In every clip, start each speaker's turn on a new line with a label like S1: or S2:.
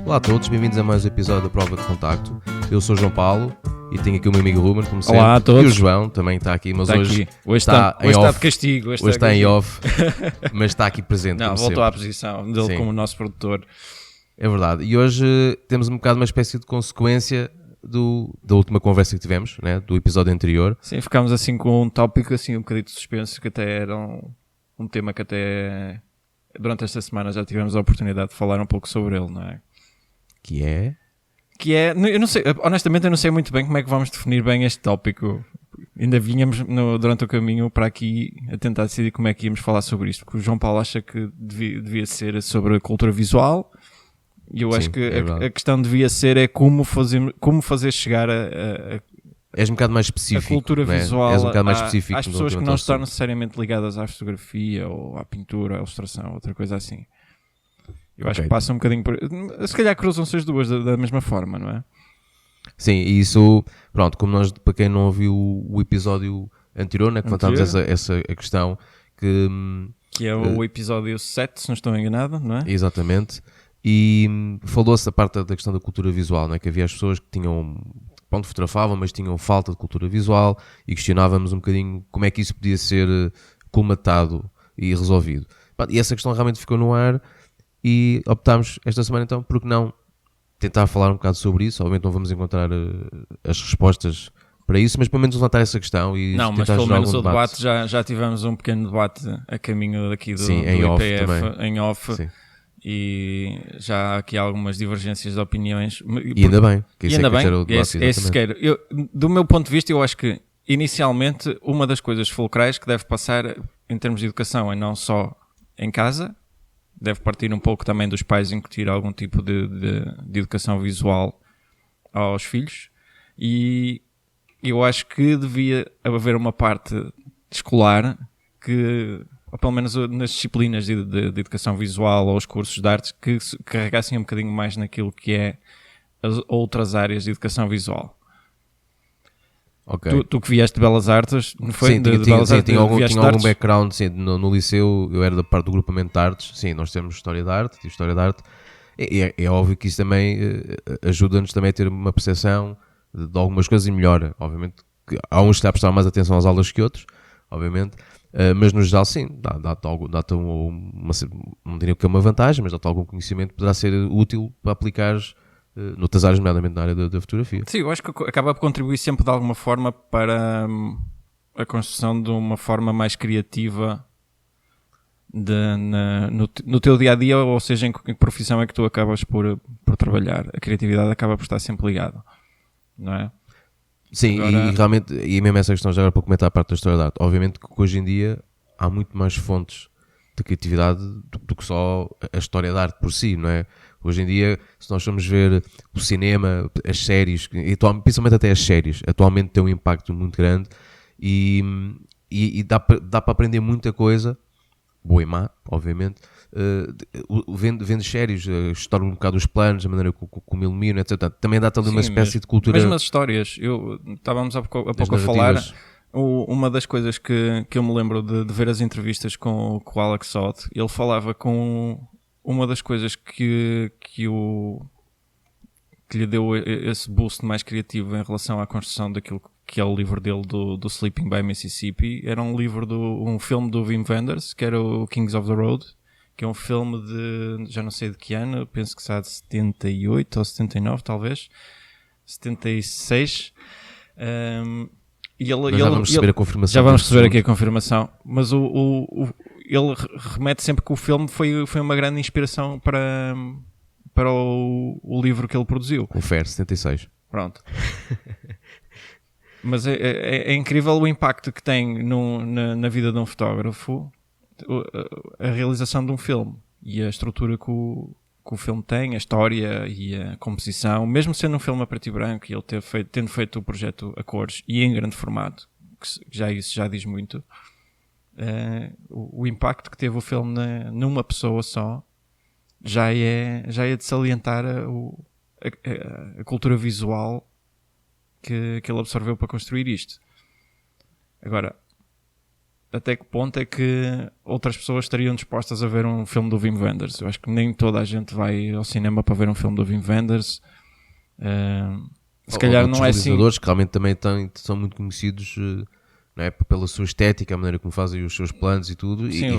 S1: Olá a todos, bem-vindos a mais um episódio da Prova de Contacto. Eu sou o João Paulo e tenho aqui o meu amigo Ruben, como sempre.
S2: Olá a todos.
S1: E o João também está aqui, mas
S2: está
S1: hoje
S2: aqui. Hoje
S1: está em off.
S2: Está de castigo.
S1: Hoje está em off, mas está aqui presente.
S2: Não,
S1: como
S2: voltou
S1: sempre.
S2: à posição dele
S1: Sim.
S2: como nosso produtor.
S1: É verdade. E hoje temos um bocado uma espécie de consequência da última conversa que tivemos, né? Do episódio anterior.
S2: Sim, ficámos assim com um tópico assim um bocadinho de suspense, que até era um tema que até durante esta semana já tivemos a oportunidade de falar um pouco sobre ele, não é?
S1: Que é,
S2: eu não sei, honestamente eu não sei muito bem como é que vamos definir bem este tópico. Ainda vínhamos durante o caminho para aqui a tentar decidir como é que íamos falar sobre isto, porque o João Paulo acha que devia ser sobre a cultura visual, e eu acho que a questão devia ser como fazer chegar
S1: és um bocado mais específico.
S2: a cultura visual
S1: És um bocado mais específico
S2: às pessoas que não estão necessariamente ligadas à fotografia ou à pintura, à ilustração, outra coisa assim. Eu acho que passa um bocadinho por... Se calhar cruzam-se as duas da mesma forma, não é?
S1: Sim, e isso, pronto, como nós, para quem não ouviu o episódio anterior, né, que levantámos essa questão,
S2: que é o episódio 7, se não estou enganado, não é?
S1: Exatamente, e falou-se da parte da questão da cultura visual, né, que havia as pessoas que tinham, pronto, fotografavam, mas tinham falta de cultura visual, e questionávamos um bocadinho como é que isso podia ser colmatado e resolvido. E essa questão realmente ficou no ar, e optámos esta semana então, porque não tentar falar um bocado sobre isso. Obviamente não vamos encontrar as respostas para isso, mas pelo menos levantar essa questão e
S2: não, mas
S1: tentar
S2: pelo menos
S1: algum
S2: o debate já tivemos um pequeno debate a caminho daqui do IPF em off.
S1: Sim.
S2: E já há aqui algumas divergências de opiniões.
S1: E ainda bem, que isso
S2: ainda
S1: é que
S2: bem,
S1: era o debate.
S2: esse quero. Do meu ponto de vista, eu acho que inicialmente uma das coisas fulcrais que deve passar em termos de educação é não só em casa, deve partir um pouco também dos pais incutir algum tipo de educação visual aos filhos, e eu acho que devia haver uma parte escolar que, ou pelo menos nas disciplinas de educação visual ou os cursos de artes, que carregassem um bocadinho mais naquilo que é as outras áreas de educação visual.
S1: Okay.
S2: Tu que vieste de Belas Artes, não foi?
S1: Sim, tinha algum background, sim, no liceu. Eu era da parte do grupamento de artes. Sim, nós temos História da Arte. É óbvio que isso também ajuda-nos também a ter uma percepção de algumas coisas e melhora. Obviamente que há uns que prestar mais atenção às aulas que outros, obviamente, mas no geral sim, dá-te não diria que é uma vantagem, mas dá-te algum conhecimento que poderá ser útil para aplicares noutras áreas, nomeadamente na área da fotografia.
S2: Sim, eu acho que acaba por contribuir sempre de alguma forma para a construção de uma forma mais criativa no teu dia-a-dia, ou seja, em que profissão é que tu acabas por trabalhar. A criatividade acaba por estar sempre ligada, não é?
S1: Sim, agora... e realmente, e mesmo essa questão já agora para comentar a parte da história da arte, obviamente que hoje em dia há muito mais fontes de criatividade do que só a história da arte por si, não é? Hoje em dia, se nós formos ver o cinema, as séries, principalmente até as séries, atualmente tem um impacto muito grande e dá para aprender muita coisa, boa e má, obviamente, vendo séries, estudar um bocado os planos, a maneira como iluminam, etc. Também dá-te ali uma espécie de cultura...
S2: Mesmo as histórias, estávamos há pouco a falar... Uma das coisas que eu me lembro de ver as entrevistas com o Alex Sott, ele falava com uma das coisas que lhe deu esse boost mais criativo em relação à construção daquilo que é o livro dele do Sleeping by Mississippi. Era um livro um filme do Wim Wenders, que era o Kings of the Road, que é um filme de, já não sei de que ano, penso que será de 78 ou 79 talvez, 76.
S1: Já vamos receber a confirmação.
S2: Já vamos receber aqui a confirmação. Mas ele remete sempre que o filme foi uma grande inspiração para o livro que ele produziu.
S1: O FER 76.
S2: Pronto. Mas é incrível o impacto que tem na vida de um fotógrafo a realização de um filme e a estrutura que o filme tem, a história e a composição, mesmo sendo um filme a preto e branco, e ele tendo feito o projeto a cores e em grande formato, que isso já diz muito, o impacto que teve o filme numa pessoa só já é de salientar a cultura visual que ele absorveu para construir isto. Agora, até que ponto é que outras pessoas estariam dispostas a ver um filme do Wim Wenders. Eu acho que nem toda a gente vai ao cinema para ver um filme do Wim Wenders. Se calhar não é assim. Os
S1: realizadores que realmente também são muito conhecidos, não é? Pela sua estética, a maneira como fazem os seus planos e tudo.
S2: Sim,
S1: e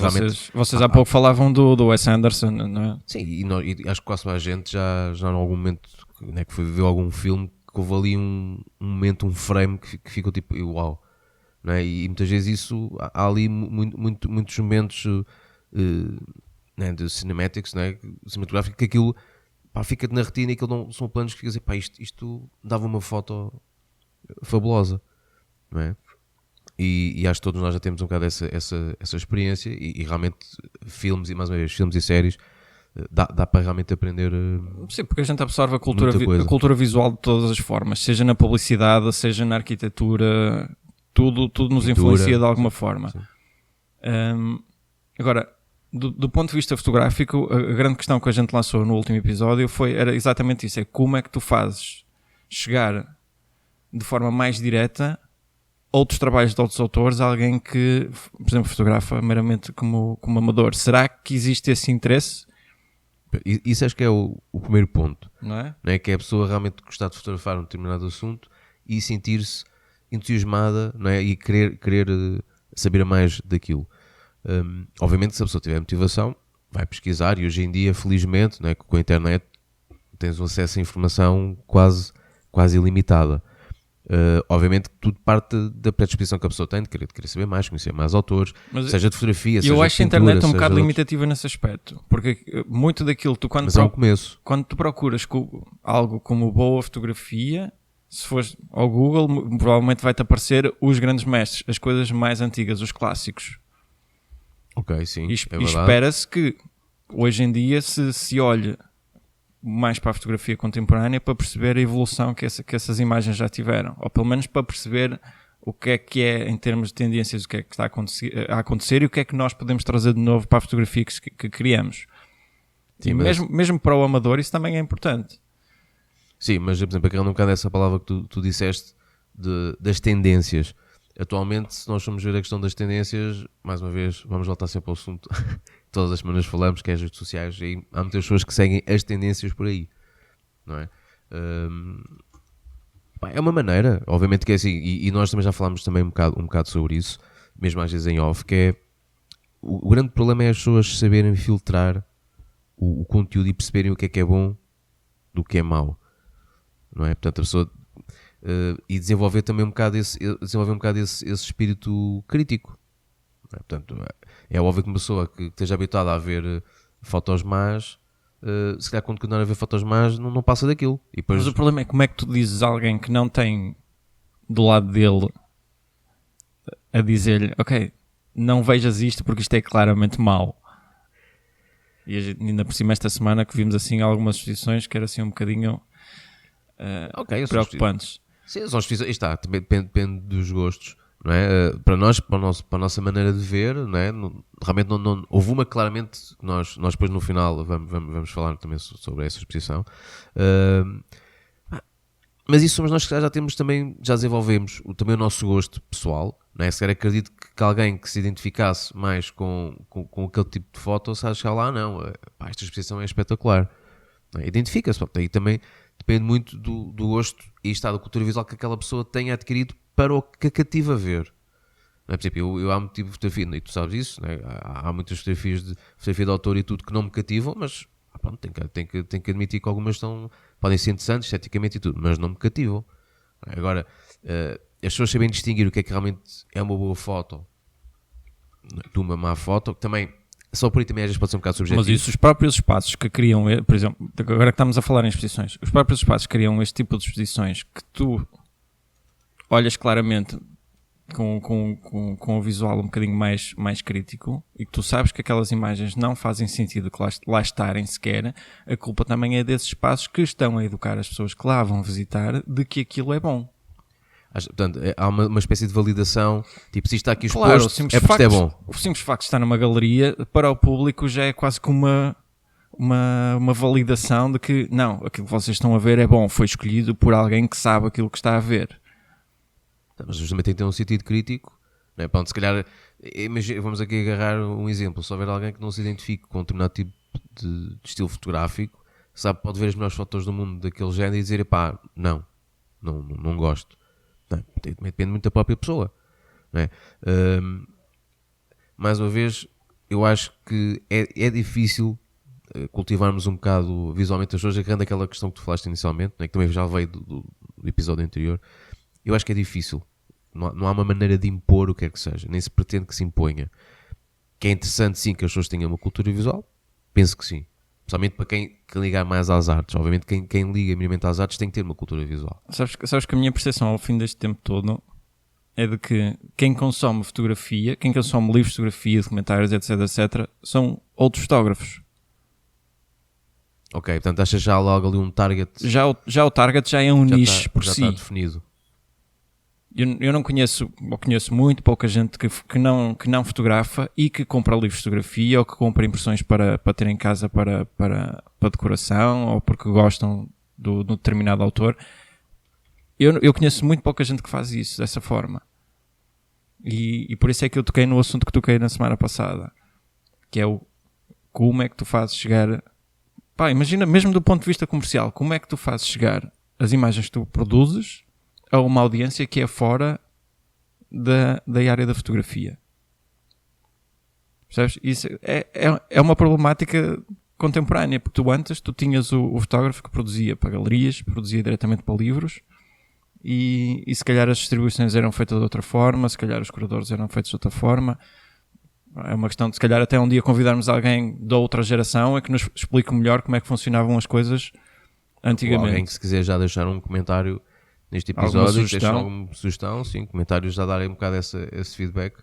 S2: vocês há pouco falavam do Wes Anderson, não é?
S1: Sim, e acho que quase toda a gente já em algum momento, né, que foi ver algum filme, que houve ali um momento, um frame que ficou tipo, uau. Não é? E muitas vezes isso, há ali muitos momentos né, de cinematics, né, cinematográfico, que aquilo fica-te na retina e aquilo não são planos que ficas assim, isto dava uma foto fabulosa, não é? E acho que todos nós já temos um bocado essa experiência e realmente filmes e séries dá para realmente aprender.
S2: Sim, porque a gente absorve a cultura visual de todas as formas, seja na publicidade, seja na arquitetura, tudo nos influencia de alguma forma. Agora, do ponto de vista fotográfico, a grande questão que a gente lançou no último episódio era exatamente isso, é como é que tu fazes chegar de forma mais direta outros trabalhos de outros autores, alguém que, por exemplo, fotografa meramente como amador. Será que existe esse interesse?
S1: Isso acho que é o primeiro ponto,
S2: não é?
S1: Não é? Que é a pessoa realmente gostar de fotografar um determinado assunto e sentir-se entusiasmada, não é? E querer saber mais daquilo. Obviamente, se a pessoa tiver motivação, vai pesquisar e hoje em dia, felizmente, não é? Com a internet tens um acesso à informação quase ilimitada. Obviamente que tudo parte da predisposição que a pessoa tem de querer saber mais, conhecer mais autores, seja de fotografia, seja de pintura.
S2: Eu acho a internet um bocado limitativa nesse aspecto, porque muito daquilo tu quando tu procuras algo como boa fotografia, se fores ao Google, provavelmente vai-te aparecer os grandes mestres, as coisas mais antigas, os clássicos.
S1: Ok, sim.
S2: E espera-se que hoje em dia se olhe mais para a fotografia contemporânea para perceber a evolução que essas imagens já tiveram, ou pelo menos para perceber o que é em termos de tendências, o que é que está a acontecer e o que é que nós podemos trazer de novo para a fotografia que criamos. Sim, e mesmo para o amador isso também é importante.
S1: Sim, mas por exemplo, agarrando um bocado essa palavra que tu disseste das tendências. Atualmente, se nós formos ver a questão das tendências, mais uma vez, vamos voltar sempre ao assunto todas as semanas falamos, que é as redes sociais, e há muitas pessoas que seguem as tendências por aí, não é? É uma maneira, obviamente que é assim, e nós também já falámos também um bocado sobre isso, mesmo às vezes em off, que é o grande problema é as pessoas saberem filtrar o conteúdo e perceberem o que é bom do que é mau, não é? Portanto, a pessoa e desenvolver também um bocado esse espírito crítico. Portanto, é óbvio que uma pessoa que esteja habituada a ver fotos más, se calhar quando continuar a ver fotos más não passa daquilo. E depois...
S2: Mas o problema é como é que tu dizes a alguém que não tem do lado dele a dizer-lhe, ok, não vejas isto porque isto é claramente mau. E ainda por cima esta semana que vimos assim algumas exposições que eram assim um bocadinho preocupantes.
S1: Sim, são exposições, depende dos gostos. Não é? Para nós, para a nossa maneira de ver, não é? Realmente não houve uma claramente que nós depois no final vamos falar também sobre essa exposição, mas isso somos nós que já temos também, já desenvolvemos também o nosso gosto pessoal, não é? Se calhar acredito que alguém que se identificasse mais com aquele tipo de foto, se achar lá, não, esta exposição é espetacular, não é? Identifica-se, aí também depende muito do gosto e estado da cultura visual que aquela pessoa tenha adquirido para o que a cativa a ver. Não é? Por exemplo, eu há muito tipo de fotografia, e tu sabes isso, não é? Há muitas fotografias de fotografia de autor e tudo que não me cativam, mas pronto, tenho que admitir que algumas podem ser interessantes esteticamente e tudo, mas não me cativam. Agora, as pessoas sabem distinguir o que é que realmente é uma boa foto de uma má foto, que também, só por aí também às vezes pode ser um bocado subjetivo.
S2: Mas isso, os próprios espaços que criam, por exemplo, agora que estamos a falar em exposições, os próprios espaços que criam este tipo de exposições que tu olhas claramente com o visual um bocadinho mais crítico e que tu sabes que aquelas imagens não fazem sentido que lá estarem sequer, a culpa também é desses espaços que estão a educar as pessoas que lá vão visitar de que aquilo é bom.
S1: Portanto, há uma espécie de validação, tipo, se isto está aqui exposto, é porque isto é bom.
S2: O simples facto de estar numa galeria, para o público já é quase como uma validação de que, não, aquilo que vocês estão a ver é bom, foi escolhido por alguém que sabe aquilo que está a ver.
S1: Mas justamente tem que ter um sentido crítico, não é? Pronto, se calhar Imagina, vamos aqui agarrar um exemplo. Se houver alguém que não se identifique com um determinado tipo de estilo fotográfico, sabe, pode ver as melhores fotos do mundo daquele género e dizer, pá, não gosto. Não, depende muito da própria pessoa, não é? Mais uma vez, eu acho que é difícil cultivarmos um bocado visualmente as pessoas, agarrando aquela questão que tu falaste inicialmente, não é? Que também já veio do episódio anterior. Eu acho que é difícil. Não há uma maneira de impor o que quer que seja, nem se pretende que se imponha. Que é interessante, sim, que as pessoas tenham uma cultura visual, penso que sim. Principalmente para quem ligar mais às artes. Obviamente, quem liga minimamente às artes tem que ter uma cultura visual.
S2: Sabes que a minha percepção ao fim deste tempo todo é de que quem consome fotografia, quem consome livros de fotografia, documentários, etc, são outros fotógrafos.
S1: Ok, portanto, achas já logo ali um target?
S2: Já o target já é um nicho por
S1: já
S2: si.
S1: Está definido.
S2: Eu não conheço, ou conheço muito pouca gente que não fotografa e que compra livros de fotografia ou que compra impressões para ter em casa para decoração ou porque gostam do determinado autor. Eu conheço muito pouca gente que faz isso dessa forma. E por isso é que eu toquei no assunto que toquei na semana passada, que é como é que tu fazes chegar... Pá, imagina, mesmo do ponto de vista comercial, como é que tu fazes chegar as imagens que tu produzes a uma audiência que é fora da área da fotografia? Percebes? Isso é uma problemática contemporânea, porque tu tinhas o fotógrafo que produzia para galerias, produzia diretamente para livros, e se calhar as distribuições eram feitas de outra forma, se calhar os curadores eram feitos de outra forma. É uma questão de, se calhar, até um dia convidarmos alguém da outra geração que nos explique melhor como é que funcionavam as coisas antigamente.
S1: Ou alguém que, se quiser já deixar um comentário neste episódio, deixar alguma sugestão, sim, comentários já darem um bocado esse feedback.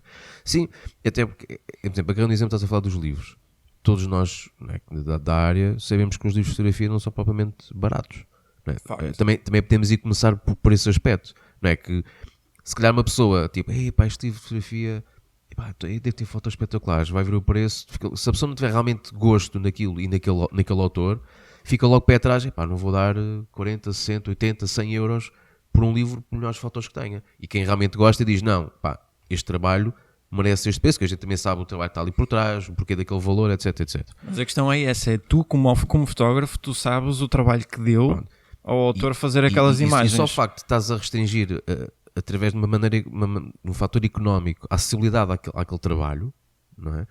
S1: Sim, até porque, por exemplo, aquele exemplo estás a falar dos livros. Todos nós, né, da área, sabemos que os livros de fotografia não são propriamente baratos. Não é? Também podemos ir começar por esse aspecto. Não é que, se calhar uma pessoa, tipo, pá, este livro de fotografia... deve ter fotos espetaculares, vai ver o preço. Se a pessoa não tiver realmente gosto naquilo e naquele autor, fica logo pé atrás. Não vou dar 40, 60, 80, 100 euros por um livro por melhores fotos que tenha. E quem realmente gosta diz, não, este trabalho merece este preço, que a gente também sabe o trabalho que está ali por trás, o porquê daquele valor, etc, etc.
S2: Mas a questão é essa, é tu como fotógrafo, tu sabes o trabalho que deu ao autor fazer aquelas imagens.
S1: E só o facto de estás a restringir... através de uma maneira, um fator económico, a acessibilidade àquele trabalho, não é?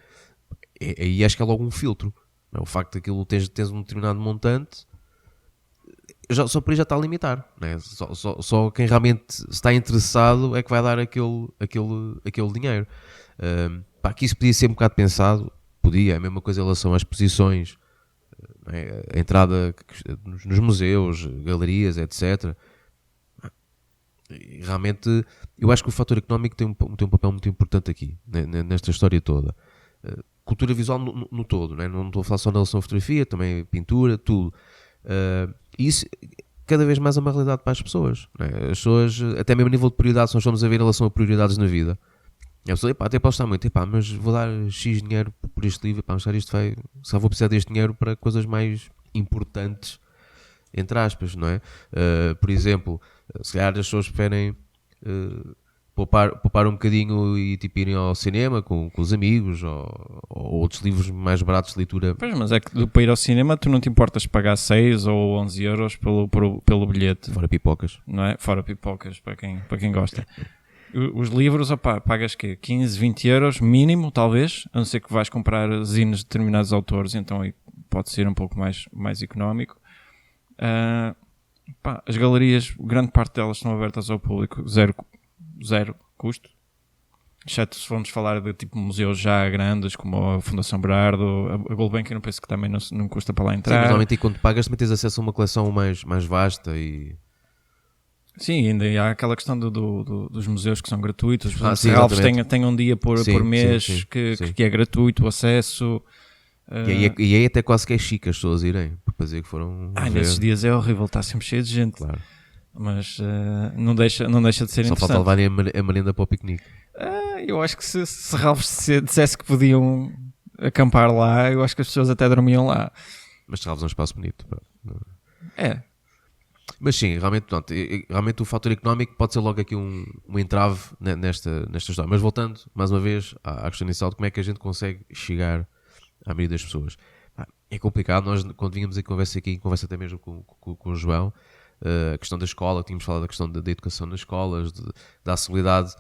S1: Aí acho que é logo um filtro. Não é? O facto de aquilo tens um determinado montante, só por aí já está a limitar. Não é? Só quem realmente está interessado é que vai dar aquele dinheiro. Que isso podia ser um bocado pensado, é a mesma coisa em relação às exposições, a entrada nos museus, galerias, etc. Realmente, eu acho que o fator económico tem um papel muito importante aqui, nesta história toda. Cultura visual no todo, não estou a falar só na relação à fotografia, também pintura, tudo. E isso, cada vez mais é uma realidade para as pessoas. As pessoas, até mesmo a nível de prioridades, se nós vamos a ver em relação a prioridades na vida. A pessoa, até posso estar muito, mas vou dar X dinheiro por este livro, só vou precisar deste dinheiro para coisas mais importantes, entre aspas, não é? Por exemplo, se calhar as pessoas preferem poupar um bocadinho e tipo irem ao cinema com os amigos ou outros livros mais baratos de leitura.
S2: Pois, mas é que para ir ao cinema tu não te importas pagar 6 ou 11 euros pelo bilhete.
S1: Fora pipocas.
S2: Não é? Fora pipocas, para quem gosta. Os livros, pagas quê? 15, 20 euros mínimo, talvez, a não ser que vais comprar zines de determinados autores, então aí pode ser um pouco mais económico. As galerias, grande parte delas estão abertas ao público, zero custo, exceto se formos falar de tipo museus já grandes como a Fundação Berardo, a Gulbenkian, eu penso que também não custa para lá entrar.
S1: Sim, mas normalmente quando pagas também tens acesso a uma coleção mais vasta e...
S2: Sim, ainda há aquela questão dos museus que são gratuitos. Por exemplo,
S1: sim,
S2: Alves tem um dia por mês
S1: sim.
S2: Que é gratuito o acesso.
S1: E aí até quase que é chique as pessoas irem, para dizer que foram ver.
S2: Nesses dias é horrível, está sempre cheio de gente.
S1: Claro.
S2: Mas não deixa de ser
S1: Só
S2: interessante.
S1: falta levarem a merenda para o piquenique.
S2: Eu acho que se Ralph dissesse que podiam acampar lá, eu acho que as pessoas até dormiam lá.
S1: Mas Serralves é um espaço bonito.
S2: É.
S1: Mas sim, realmente, pronto, realmente o fator económico pode ser logo aqui um entrave nesta história. Mas voltando, mais uma vez, à questão inicial de como é que a gente consegue chegar à maioria das pessoas. É complicado. Nós, quando vínhamos em conversa até mesmo com o João, a questão da escola, tínhamos falado da questão da educação nas escolas, da acessibilidade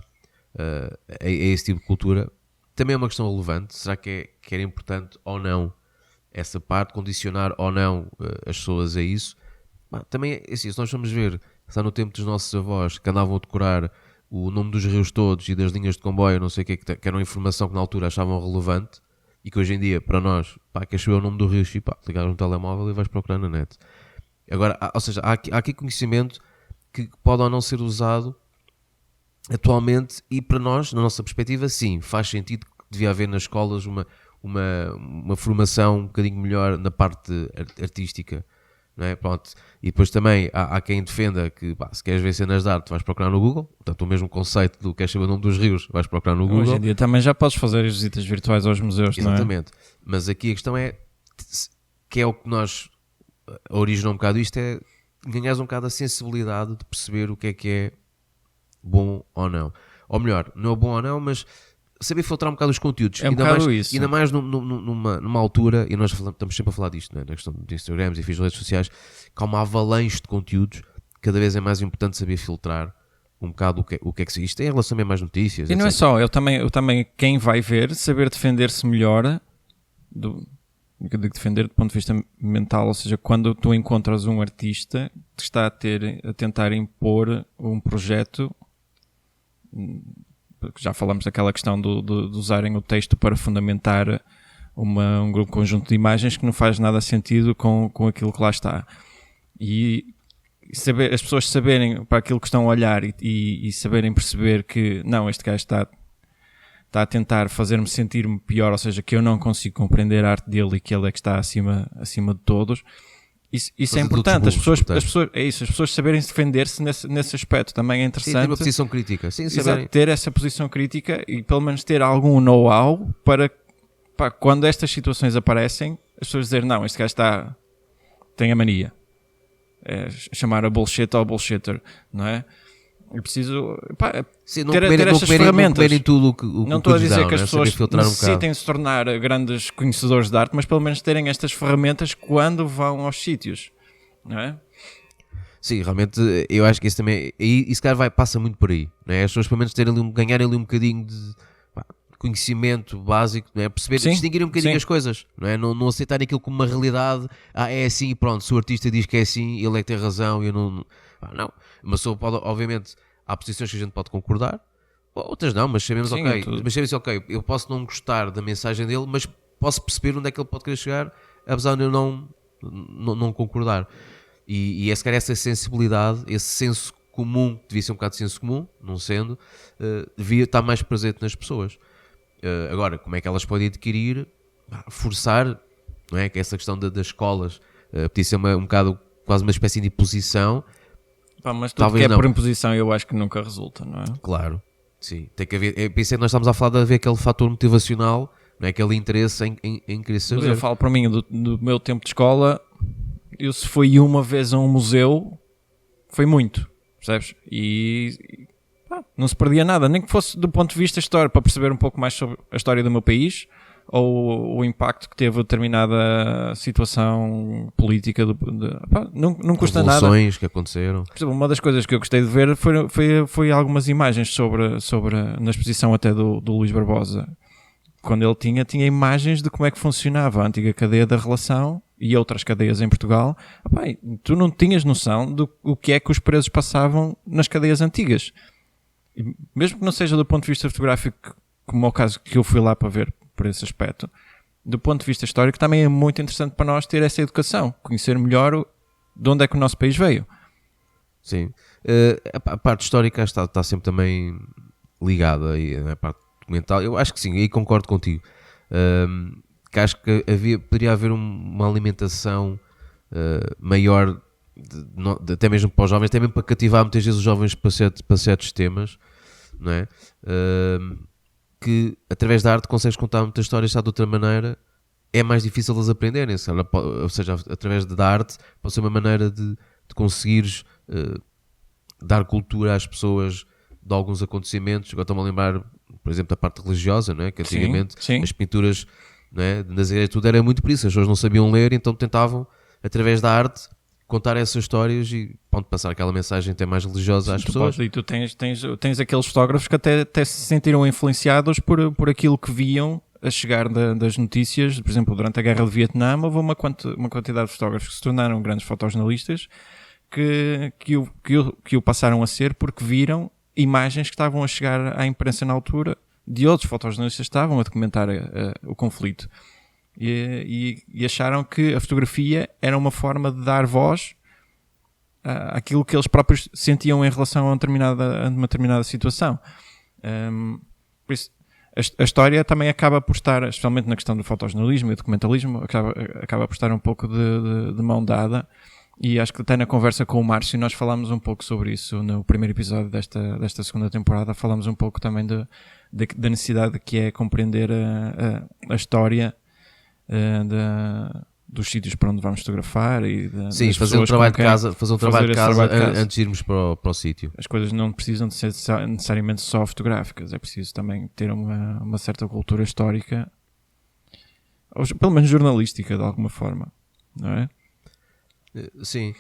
S1: a esse tipo de cultura, também é uma questão relevante. Será que era importante ou não essa parte, condicionar ou não as pessoas a isso? Também, assim, se nós vamos ver, está no tempo dos nossos avós que andavam a decorar o nome dos rios todos e das linhas de comboio, não sei o que era uma informação que na altura achavam relevante e que hoje em dia, para nós, queres saber o nome do rio, ligar um telemóvel e vais procurar na net. Agora, ou seja, há aqui conhecimento que pode ou não ser usado atualmente e para nós, na nossa perspectiva, sim, faz sentido que devia haver nas escolas uma formação um bocadinho melhor na parte artística. Não é? Pronto. E depois também há quem defenda que se queres ver cenas de arte vais procurar no Google, portanto o mesmo conceito do queres saber o nome dos rios vais procurar no Google.
S2: Hoje em dia também já podes fazer as visitas virtuais aos museus.
S1: Exatamente.
S2: Não é?
S1: Mas aqui a questão é que é o que nós originou um bocado isto, é ganhares um bocado a sensibilidade de perceber o que é bom ou não, ou melhor, não é bom ou não, mas saber filtrar um bocado os conteúdos, ainda mais numa altura, e nós estamos sempre a falar disto, né? Na questão de Instagrams e redes sociais, que há uma avalanche de conteúdos, cada vez é mais importante saber filtrar um bocado o que é que isto tem em relação a mais notícias.
S2: E
S1: etc.
S2: não é só, eu também quem vai ver, saber defender-se melhor, defender do ponto de vista mental, ou seja, quando tu encontras um artista que está a tentar impor um projeto, já falamos daquela questão de usarem o texto para fundamentar um grupo conjunto de imagens que não faz nada sentido com aquilo que lá está. E as pessoas saberem para aquilo que estão a olhar e saberem perceber que não, este gajo está a tentar fazer-me sentir-me pior, ou seja, que eu não consigo compreender a arte dele e que ele é que está acima de todos. Isso é importante, as pessoas saberem defender-se nesse aspecto também é interessante. Sim,
S1: ter uma posição crítica. Sim,
S2: exato, ter essa posição crítica e pelo menos ter algum know-how para quando estas situações aparecem, as pessoas dizerem, não, este gajo tem a mania. É chamar a bullshit ao bullshitter, não é? Eu preciso ter estas ferramentas.
S1: Não
S2: estou a dizer que as pessoas necessitem se tornar grandes conhecedores de arte, mas pelo menos terem estas ferramentas quando vão aos sítios, não é?
S1: Sim, realmente eu acho que isso também, e se calhar passa muito por aí, não é? As pessoas pelo menos ganharem ali um bocadinho de conhecimento básico, não é? Perceber, distinguir um bocadinho as coisas, não é? Não aceitar aquilo como uma realidade, é assim e pronto, se o artista diz que é assim, ele é que tem razão, eu não. Não, mas obviamente há posições que a gente pode concordar, outras não, mas sabemos, ok, eu posso não gostar da mensagem dele, mas posso perceber onde é que ele pode querer chegar, apesar de eu não concordar. E é se calhar essa sensibilidade, esse senso comum, que devia ser um bocado de senso comum, não sendo, devia estar mais presente nas pessoas. Agora, como é que elas podem adquirir, forçar, não é? Que essa questão das escolas podia ser um bocado quase uma espécie de imposição.
S2: Mas tudo que é por imposição eu acho que nunca resulta, não é?
S1: Claro, sim. Tem que haver, pensei que nós estamos a falar de haver aquele fator motivacional, não é? Aquele interesse em querer saber.
S2: Mas eu falo para mim, do meu tempo de escola, eu se fui uma vez a um museu, foi muito, percebes? E não se perdia nada, nem que fosse do ponto de vista histórico, para perceber um pouco mais sobre a história do meu país, ou o impacto que teve determinada situação política não custa nada.
S1: Revoluções que aconteceram.
S2: Por exemplo, uma das coisas que eu gostei de ver foi algumas imagens sobre na exposição até do Luís Barbosa, quando ele tinha imagens de como é que funcionava a antiga cadeia da relação e outras cadeias em Portugal. Tu não tinhas noção do que é que os presos passavam nas cadeias antigas, e mesmo que não seja do ponto de vista fotográfico, como é o caso que eu fui lá para ver por esse aspecto, do ponto de vista histórico também é muito interessante para nós ter essa educação, conhecer melhor de onde é que o nosso país veio.
S1: Sim, a parte histórica está sempre também ligada à parte documental. Eu acho que sim, aí concordo contigo, que acho que poderia haver uma alimentação maior até mesmo para os jovens, até mesmo para cativar muitas vezes os jovens para certos temas, não é? Que através da arte consegues contar muitas histórias, de outra maneira é mais difícil eles aprenderem, ou seja, através da arte pode ser uma maneira de de conseguires dar cultura às pessoas de alguns acontecimentos. Agora estou-me a lembrar, por exemplo, da parte religiosa, não é? Que antigamente
S2: sim.
S1: as pinturas, não é, de Nazaré, tudo era muito por isso. As pessoas não sabiam ler, então tentavam, através da arte, contar essas histórias e passar aquela mensagem até mais religiosa às pessoas.
S2: E tu tens aqueles fotógrafos que até se sentiram influenciados por aquilo que viam a chegar das notícias. Por exemplo, durante a Guerra de Vietnã houve uma quantidade de fotógrafos que se tornaram grandes fotojornalistas que o passaram a ser porque viram imagens que estavam a chegar à imprensa na altura de outros fotojornalistas que estavam a documentar o conflito. E acharam que a fotografia era uma forma de dar voz àquilo que eles próprios sentiam em relação a uma determinada situação. Por isso, a história também acaba por estar, especialmente na questão do fotojornalismo e documentalismo, acaba por estar um pouco de mão dada. E acho que até na conversa com o Márcio nós falámos um pouco sobre isso no primeiro episódio desta segunda temporada. Falámos um pouco também da necessidade que é compreender a história dos sítios para onde vamos fotografar e
S1: sim, fazer um trabalho de casa, antes de irmos para o sítio.
S2: As coisas não precisam de ser necessariamente só fotográficas, é preciso também ter uma certa cultura histórica, ou pelo menos jornalística de alguma forma, não é?
S1: Sim,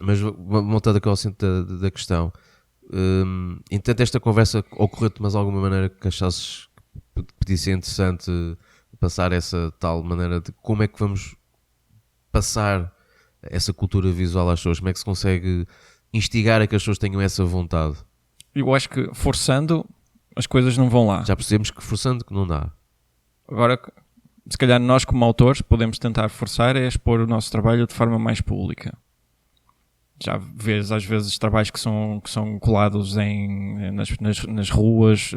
S1: mas montando aqui ao centro da questão, entanto esta conversa ocorreu-te mas de alguma maneira que achasses que podia ser interessante passar essa tal maneira de como é que vamos passar essa cultura visual às pessoas, como é que se consegue instigar a que as pessoas tenham essa vontade?
S2: Eu acho que forçando as coisas não vão lá.
S1: Já percebemos que forçando que não dá.
S2: Agora, se calhar nós como autores podemos tentar forçar a expor o nosso trabalho de forma mais pública. Já vês às vezes trabalhos que são colados nas ruas.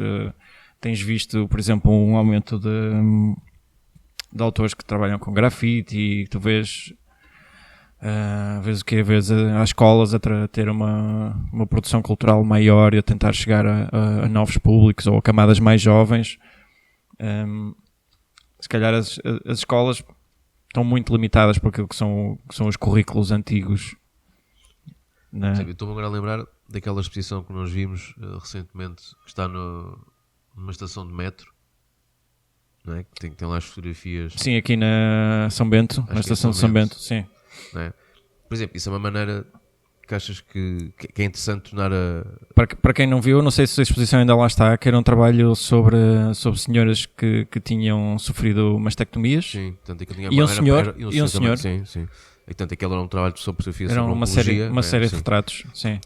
S2: Tens visto, por exemplo, um aumento de autores que trabalham com grafite e tu vês as escolas a ter uma produção cultural maior e a tentar chegar a novos públicos ou a camadas mais jovens. Se calhar as escolas estão muito limitadas por aquilo que são os currículos antigos. Né?
S1: Sim, estou-me agora a lembrar daquela exposição que nós vimos recentemente, que está numa estação de metro, não é? Que tem lá as fotografias.
S2: Sim, aqui na São Bento, na estação de São Bento, sim.
S1: Não é? Por exemplo, isso é uma maneira que achas que é interessante tornar a...
S2: Para quem não viu, não sei se a exposição ainda lá está, que era um trabalho sobre senhoras que tinham sofrido mastectomias.
S1: Sim, tanto que tinha
S2: e um senhor.
S1: Sim, sim. E tanto aquele era um trabalho sobre fotografia,
S2: era
S1: sobre
S2: uma série de retratos, sim.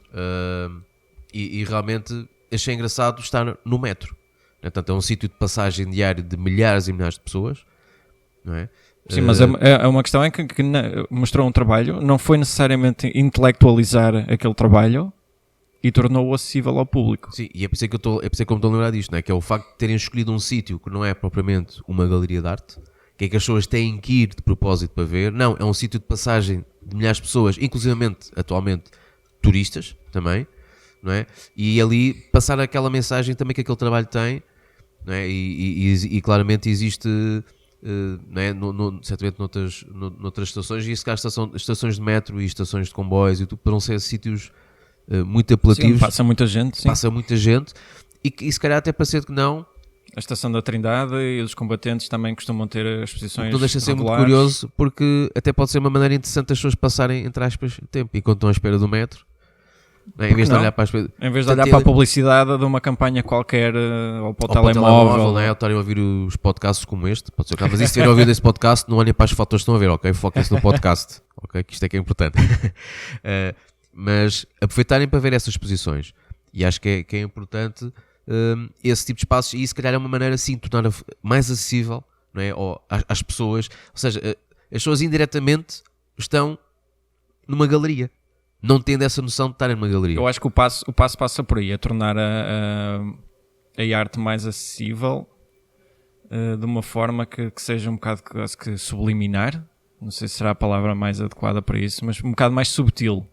S1: E realmente achei engraçado estar no metro. Portanto, é um sítio de passagem diário de milhares e milhares de pessoas, não é?
S2: Sim, mas é uma questão é que mostrou um trabalho, não foi necessariamente intelectualizar aquele trabalho e tornou-o acessível ao público.
S1: Sim, e é por isso que eu me estou a lembrar disto, não é? Que é o facto de terem escolhido um sítio que não é propriamente uma galeria de arte, que é que as pessoas têm que ir de propósito para ver. Não, é um sítio de passagem de milhares de pessoas, inclusivamente, atualmente, turistas também, não é? E ali passar aquela mensagem também que aquele trabalho tem, não é? E claramente existe... não é? Certamente noutras estações, e se calhar estações de metro e estações de comboios e tudo, para não ser sítios muito apelativos.
S2: Sim, passa muita gente, sim.
S1: Passa muita gente e se calhar até parecendo que não.
S2: A estação da Trindade e os combatentes também costumam ter exposições.
S1: Então deixa ser muito curioso, porque até pode ser uma maneira interessante as pessoas passarem, entre aspas, tempo enquanto estão à espera do metro. Não é? Em vez de olhar para
S2: a publicidade de uma campanha qualquer ou para o telemóvel,
S1: não é? Ou estarem a ouvir os podcasts como este, pode ser, mas se estiverem a ouvir esse podcast, não olhem para as fotos que estão a ver, ok? Foquem-se no podcast, ok? Que isto é que é importante. Mas aproveitarem para ver essas exposições, e acho que é importante esse tipo de espaços, e se calhar é uma maneira assim de tornar mais acessível, não é? Às pessoas, ou seja, as pessoas indiretamente estão numa galeria, não tendo essa noção de estarem numa galeria.
S2: Eu acho que o passo passa por aí, a tornar a arte mais acessível de uma forma que seja um bocado quase que subliminar. Não sei se será a palavra mais adequada para isso, mas um bocado mais subtil.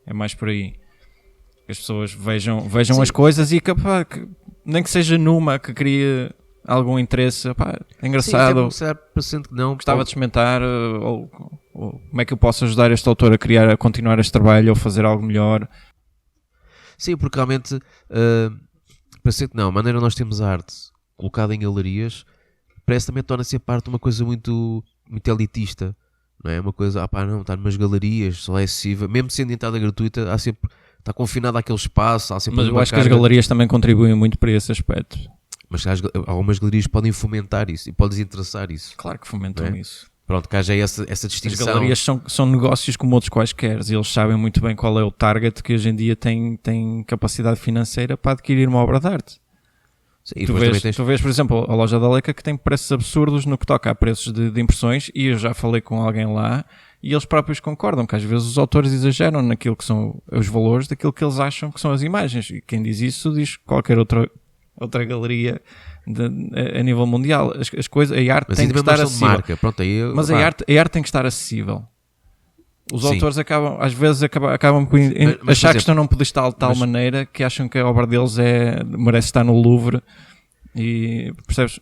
S2: É mais por aí. Que as pessoas vejam as coisas e que nem que seja numa que crie algum interesse. É engraçado.
S1: Sim, parecendo que não.
S2: Gostava de experimentar ou como é que eu posso ajudar este autor a continuar este trabalho ou fazer algo melhor?
S1: Sim, porque realmente, parece que não, a maneira nós temos a arte colocada em galerias, parece também torna-se a parte de uma coisa muito, muito elitista, não é? Uma coisa, não, está numas galerias, só é acessível, mesmo sendo entrada gratuita, há sempre, está confinado àquele espaço, há sempre.
S2: Mas eu acho que as galerias também contribuem muito para esse aspecto.
S1: Mas algumas galerias podem fomentar isso e podem interessar isso.
S2: Claro que fomentam isso.
S1: Pronto, que haja essa distinção.
S2: As galerias são negócios como outros quaisquer, e eles sabem muito bem qual é o target que hoje em dia tem capacidade financeira para adquirir uma obra de arte. Sim, tu vês, por exemplo, a loja da Leica que tem preços absurdos no que toca a preços de impressões, e eu já falei com alguém lá e eles próprios concordam que às vezes os autores exageram naquilo que são os valores daquilo que eles acham que são as imagens, e quem diz isso diz qualquer outra galeria a nível mundial. As coisas, a arte tem que estar acessível.
S1: Pronto,
S2: mas a arte tem que estar acessível. Os autores às vezes acabam por achar que estão num pedestal de tal maneira que acham que a obra deles merece estar no Louvre, e percebes?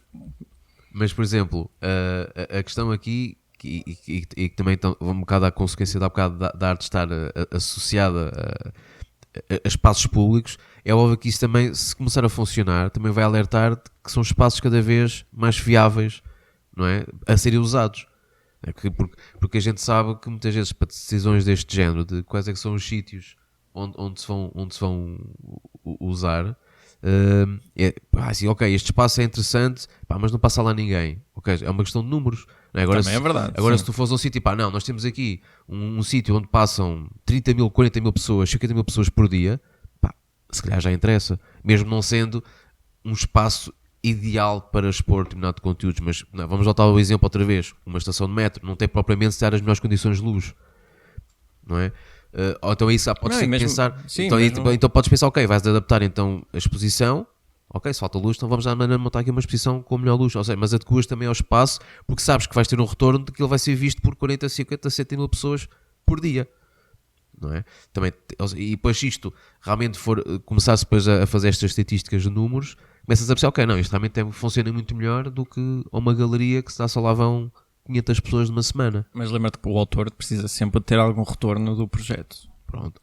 S1: Mas, por exemplo, a questão aqui, e também um bocado à consequência da arte estar associada a espaços públicos, é óbvio que isso também, se começar a funcionar, também vai alertar de que são espaços cada vez mais viáveis, não é? A serem usados. Porque a gente sabe que muitas vezes para decisões deste género, de quais é que são os sítios onde se vão usar, assim, ok, este espaço é interessante, mas não passa lá ninguém. Okay, é uma questão de números. Não é? Agora,
S2: também é verdade.
S1: Agora, se tu fores a um sítio, não, nós temos aqui um sítio onde passam 30 mil, 40 mil pessoas, 50 mil pessoas por dia, se calhar já interessa, mesmo não sendo um espaço ideal para expor determinado conteúdos. Mas não, vamos voltar ao exemplo outra vez. Uma estação de metro não tem propriamente estar as melhores condições de luz, não é? Ou então isso podes pensar. Sim, então podes pensar, ok, vais adaptar então a exposição. Ok, se falta luz, então vamos montar aqui uma exposição com melhor luz. Ou seja, mas adequas também ao espaço, porque sabes que vais ter um retorno de que ele vai ser visto por 40, 50, 70 mil pessoas por dia. Não é? Também, e depois isto realmente começasse depois a fazer estas estatísticas de números, começas a perceber, ok, não, isto realmente funciona muito melhor do que uma galeria que se dá só lá vão 500 pessoas numa semana.
S2: Mas lembra-te que o autor precisa sempre de ter algum retorno do projeto.
S1: Pronto,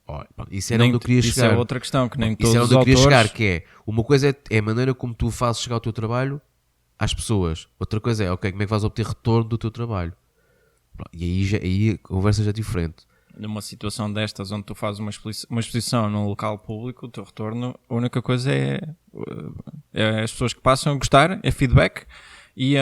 S1: isso era onde eu queria chegar.
S2: Isso é outra questão, que nem todos os autores...
S1: Isso era onde eu queria chegar, que é, uma coisa é a maneira como tu fazes chegar o teu trabalho às pessoas. Outra coisa é, ok, como é que vais obter retorno do teu trabalho? E aí a conversa já é diferente.
S2: Numa situação destas, onde tu fazes uma exposição num local público, o teu retorno, a única coisa é as pessoas que passam a gostar, é feedback, e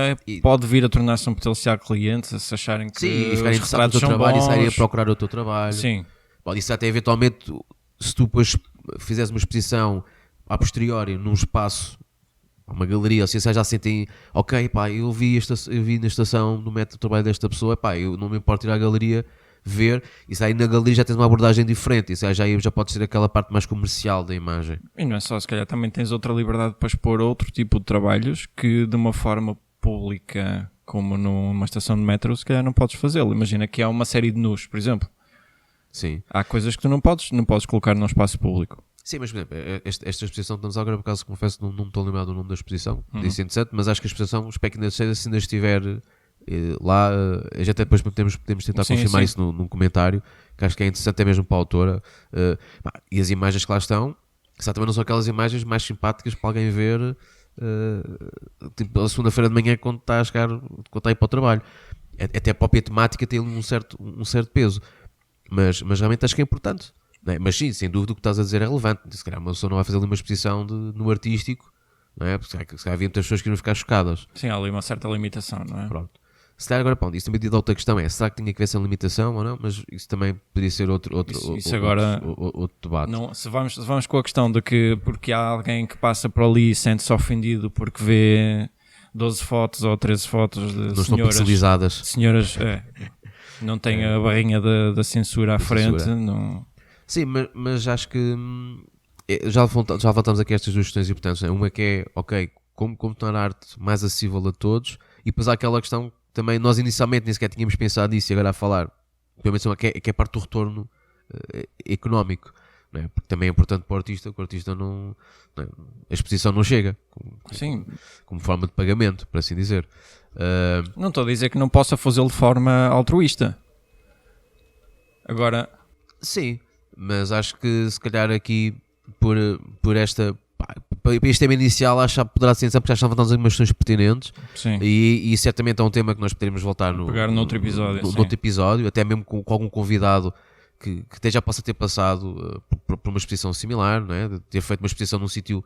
S2: pode vir a tornar-se um potencial cliente, se acharem que
S1: sim, e ficarem interessados no teu trabalho, e saírem a procurar o teu trabalho.
S2: Sim.
S1: Pode isso até eventualmente, se tu depois fizeres uma exposição a posteriori num espaço, uma galeria, ou seja, já sentem, ok, eu vi na estação do metro o trabalho desta pessoa, eu não me importo ir à galeria ver, isso aí na galeria já tens uma abordagem diferente, isso aí já pode ser aquela parte mais comercial da imagem.
S2: E não é só, se calhar também tens outra liberdade para expor outro tipo de trabalhos que de uma forma pública, como numa estação de metro, se calhar não podes fazê-lo. Imagina que há uma série de nus, por exemplo.
S1: Sim.
S2: Há coisas que tu não podes colocar num espaço público.
S1: Sim, mas por exemplo, esta exposição que estamos agora, por acaso confesso não me estou a lembrar do nome da exposição, disse interessante, mas acho que a exposição, espero que ainda estiver lá, já até depois podemos tentar confirmar isso num comentário, que acho que é interessante até mesmo para a autora, e as imagens que lá estão, que também não são aquelas imagens mais simpáticas para alguém ver tipo a segunda-feira de manhã quando está a ir para o trabalho. Até a própria temática tem um certo peso, mas realmente acho que é importante, não é? Mas sim, sem dúvida o que estás a dizer é relevante. Se calhar uma pessoa não vai fazer ali uma exposição no artístico, não é? Porque se calhar havia muitas pessoas que iam ficar chocadas.
S2: Sim, há ali uma certa limitação, não é?
S1: Pronto. Se calhar agora, isso também diz outra questão, será que tinha que ver essa limitação ou não? Mas isso também poderia ser outro debate.
S2: Não, se vamos com a questão de que porque há alguém que passa por ali e sente-se ofendido porque vê 12 fotos ou 13 fotos de
S1: não estão pixelizadas.
S2: Senhoras, não tem a barrinha da censura à frente. Não...
S1: Sim, mas acho que já voltamos aqui a estas duas questões importantes. Né? Uma que é, ok, como tornar a arte mais acessível a todos, e depois há aquela questão também, nós inicialmente nem sequer tínhamos pensado nisso, e agora a falar, pelo menos que é a parte do retorno económico, não é? Porque também é importante para o artista, que o artista não a exposição não chega como forma de pagamento, por assim dizer.
S2: Não estou a dizer que não possa fazê-lo de forma altruísta. Agora...
S1: Sim, mas acho que se calhar aqui por esta... Para este tema inicial acho que poderá ser interessante porque já estão algumas questões pertinentes.
S2: Sim.
S1: E certamente é um tema que nós poderemos voltar
S2: pegar noutro episódio,
S1: noutro episódio, até mesmo com algum convidado que até já possa ter passado por uma exposição similar, não é? De ter feito uma exposição num sítio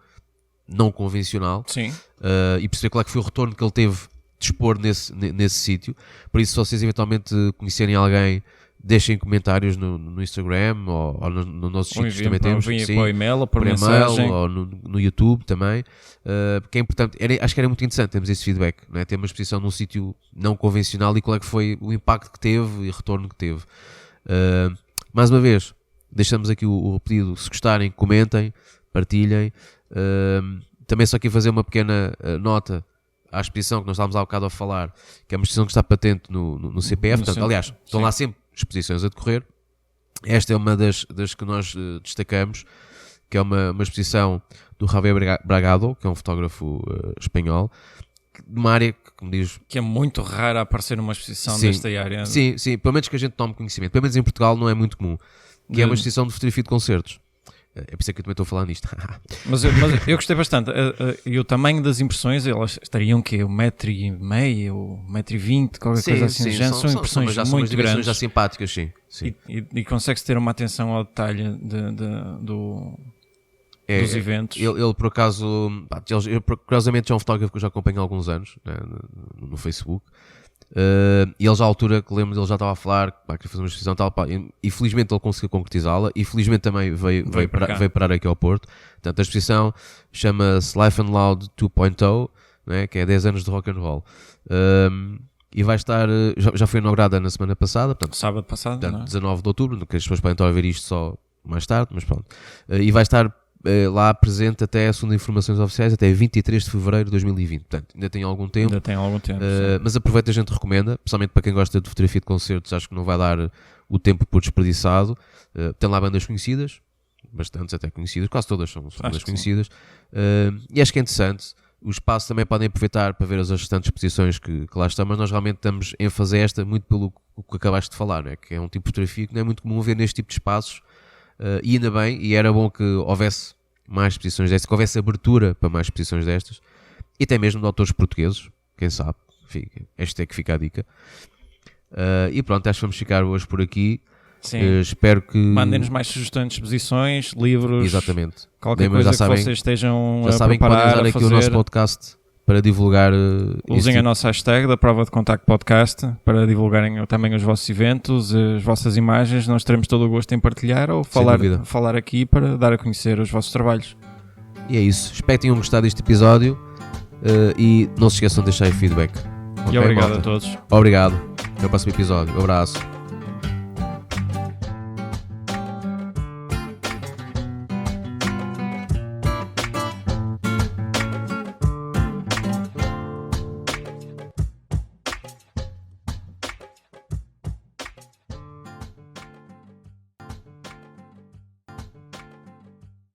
S1: não convencional.
S2: Sim.
S1: E perceber qual é que foi o retorno que ele teve de expor nesse sítio. Por isso, se vocês eventualmente conhecerem alguém, deixem comentários no Instagram ou no nosso sítio também temos.
S2: Sim, por e-mail ou por mensagem.
S1: Ou no YouTube também. Porque é importante, acho que era muito interessante termos esse feedback, não é? Ter uma exposição num sítio não convencional e qual é que foi o impacto que teve e o retorno que teve. Mais uma vez, deixamos aqui o pedido, se gostarem, comentem, partilhem. Também só aqui fazer uma pequena nota à exposição que nós estávamos há bocado a falar, que é uma exposição que está patente no CPF. Portanto, aliás, estão lá sempre exposições a decorrer. Esta é uma das que nós destacamos, que é uma exposição do Javier Bragado, que é um fotógrafo espanhol, de uma área que, como diz...
S2: Que é muito raro aparecer numa exposição desta área.
S1: Sim, pelo menos que a gente tome conhecimento. Pelo menos em Portugal não é muito comum. Que é uma exposição de fotografia de concertos. É por isso que eu também estou a falar nisto.
S2: mas eu gostei bastante. E o tamanho das impressões, elas estariam o quê? 1,5 m, 1,20 m, qualquer coisa assim.
S1: Sim,
S2: são impressões muito grandes.
S1: Já simpáticas, sim.
S2: E consegue-se ter uma atenção ao detalhe dos eventos.
S1: Ele por acaso, curiosamente é um fotógrafo que eu já acompanho há alguns anos, né, no Facebook. E ele já à altura, que lembro dele já estava a falar que queria fazer uma exposição tal, e felizmente ele conseguiu concretizá-la e felizmente também veio parar aqui ao Porto. Portanto, a exposição chama-se Life and Loud 2.0, né, que é 10 anos de rock and roll, e vai estar, já foi inaugurada na semana passada, portanto,
S2: sábado passado,
S1: portanto,
S2: não é?
S1: 19 de outubro, que as pessoas podem estar a ver isto só mais tarde, mas pronto, e vai estar lá presente até, segundo informações oficiais, até 23 de fevereiro de 2020. Portanto, ainda tem algum tempo. Mas aproveita, a gente recomenda, principalmente para quem gosta de fotografia de concertos, acho que não vai dar o tempo por desperdiçado. Tem lá bandas conhecidas, bastantes até conhecidas, quase todas são bandas conhecidas. E acho que é interessante. O espaço também podem aproveitar para ver as restantes exposições que lá estão, mas nós realmente estamos em fazer esta muito pelo que acabaste de falar, né? Que é um tipo de fotografia que não é muito comum ver neste tipo de espaços. E ainda bem, e era bom que houvesse mais exposições destas, que houvesse abertura para mais exposições destas, e até mesmo de autores portugueses, quem sabe, esta é que fica a dica. E pronto, acho que vamos ficar hoje por aqui. Espero que...
S2: Mandem-nos mais sugestões de exposições, livros,
S1: exatamente,
S2: qualquer coisa que vocês estejam
S1: já sabem que podem usar aqui o nosso podcast para divulgar.
S2: Usem a nossa hashtag da Prova de Contacto Podcast para divulgarem também os vossos eventos, as vossas imagens. Nós teremos todo o gosto em partilhar ou falar aqui para dar a conhecer os vossos trabalhos.
S1: E é isso. Espero que tenham gostado deste episódio e não se esqueçam de deixar aí feedback.
S2: E obrigado a todos.
S1: Obrigado. Até o próximo episódio. Um abraço.